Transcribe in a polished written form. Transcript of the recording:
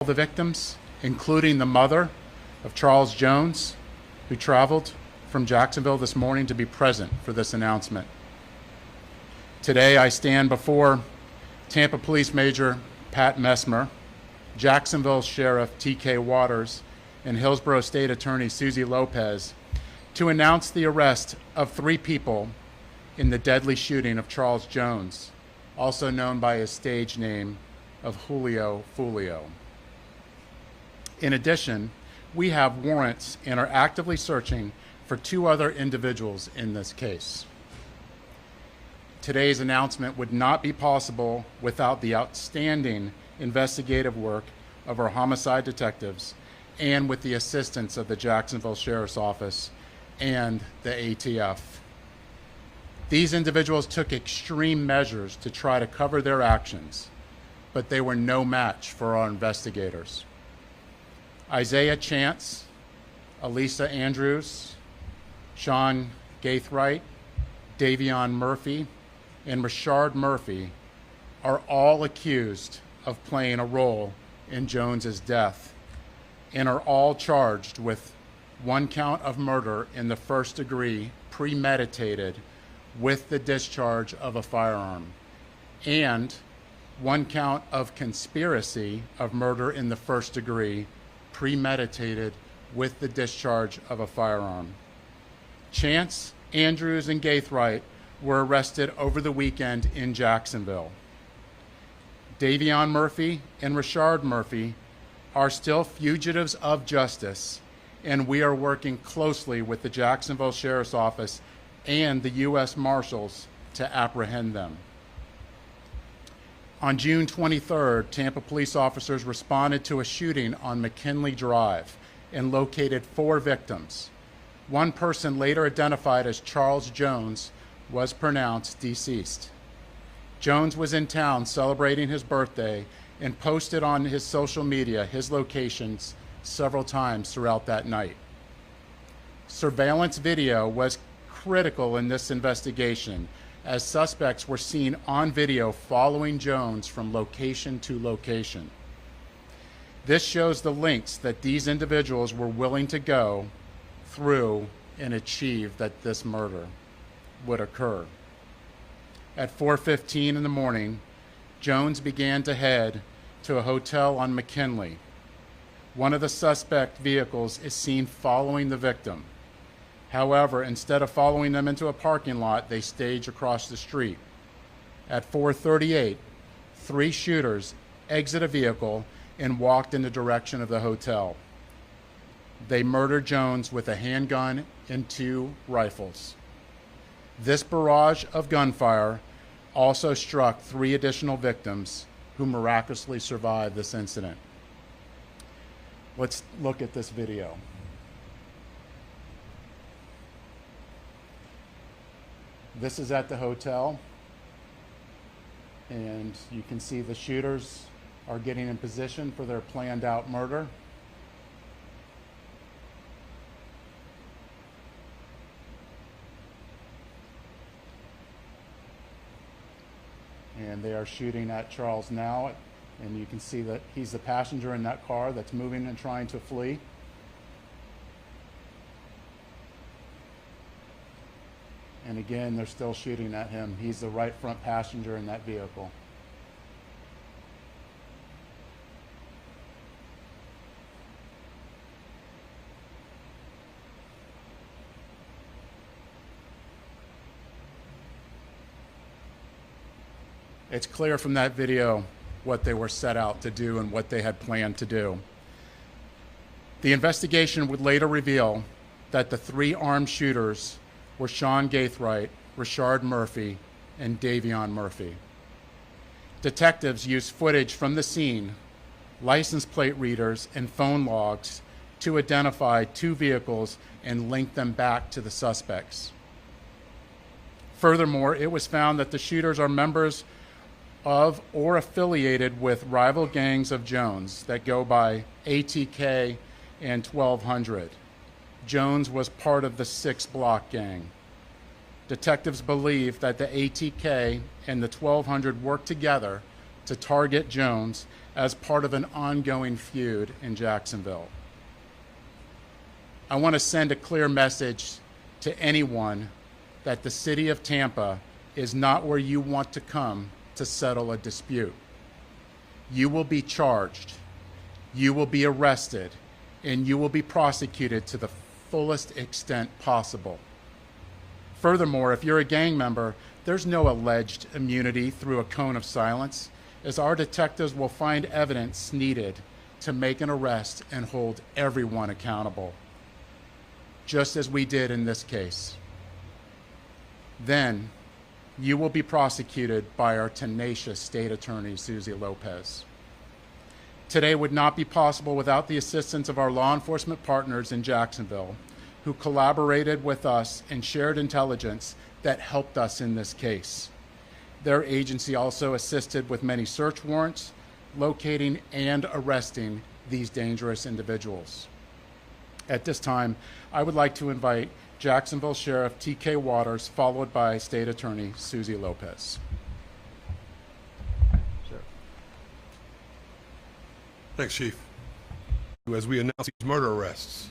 All the victims, including the mother of Charles Jones, who traveled from Jacksonville this morning to be present for this announcement. Today, I stand before Tampa Police Major Pat Messmer, Jacksonville Sheriff T.K. Waters, and Hillsborough State Attorney Susie Lopez to announce the arrest of 3 people in the deadly shooting of Charles Jones, also known by his stage name of Julio Foolio. In addition, we have warrants and are actively searching for 2 other individuals in this case. Today's announcement would not be possible without the outstanding investigative work of our homicide detectives and with the assistance of the Jacksonville Sheriff's Office and the ATF. These individuals took extreme measures to try to cover their actions, but they were no match for our investigators. Isaiah Chance, Elisa Andrews, Sean Gaithright, Davion Murphy, and Rashard Murphy are all accused of playing a role in Jones's death and are all charged with 1 count of murder in the first degree, premeditated with the discharge of a firearm, and 1 count of conspiracy of murder in the first degree, premeditated with the discharge of a firearm. Chance, Andrews, and Gaithright were arrested over the weekend in Jacksonville. Davion Murphy and Rashard Murphy are still fugitives of justice, and we are working closely with the Jacksonville Sheriff's Office and the U.S. Marshals to apprehend them. On June 23rd, Tampa police officers responded to a shooting on McKinley Drive and located 4 victims. 1 person, later identified as Charles Jones, was pronounced deceased. Jones was in town celebrating his birthday and posted on his social media his locations several times throughout that night. Surveillance video was critical in this investigation, as suspects were seen on video following Jones from location to location. This shows the lengths that these individuals were willing to go through and achieve that this murder would occur. At 4:15 in the morning, Jones began to head to a hotel on McKinley. One of the suspect vehicles is seen following the victim. However, instead of following them into a parking lot, they stage across the street. At 4:38, 3 shooters exit a vehicle and walked in the direction of the hotel. They murdered Jones with a handgun and 2 rifles. This barrage of gunfire also struck 3 additional victims who miraculously survived this incident. Let's look at this video. This is at the hotel, and you can see the shooters are getting in position for their planned out murder. And they are shooting at Charles now, and you can see that he's the passenger in that car that's moving and trying to flee. And again, they're still shooting at him. He's the right front passenger in that vehicle. It's clear from that video what they were set out to do and what they had planned to do. The investigation would later reveal that the 3 armed shooters were Sean Gaithright, Rashard Murphy, and Davion Murphy. Detectives used footage from the scene, license plate readers, and phone logs to identify 2 vehicles and link them back to the suspects. Furthermore, it was found that the shooters are members of or affiliated with rival gangs of Jones that go by ATK and 1200. Jones was part of the 6 Block gang. Detectives believe that the ATK and the 1200 worked together to target Jones as part of an ongoing feud in Jacksonville. I want to send a clear message to anyone that the city of Tampa is not where you want to come to settle a dispute. You will be charged, you will be arrested, and you will be prosecuted to the fullest extent possible. Furthermore, if you're a gang member, there's no alleged immunity through a cone of silence, as our detectives will find evidence needed to make an arrest and hold everyone accountable, just as we did in this case. Then, you will be prosecuted by our tenacious state attorney, Susie Lopez. Today would not be possible without the assistance of our law enforcement partners in Jacksonville, who collaborated with us and shared intelligence that helped us in this case. Their agency also assisted with many search warrants, locating and arresting these dangerous individuals. At this time, I would like to invite Jacksonville Sheriff TK Waters, followed by State Attorney Susie Lopez. Sure. Thanks, Chief. As we announce these murder arrests,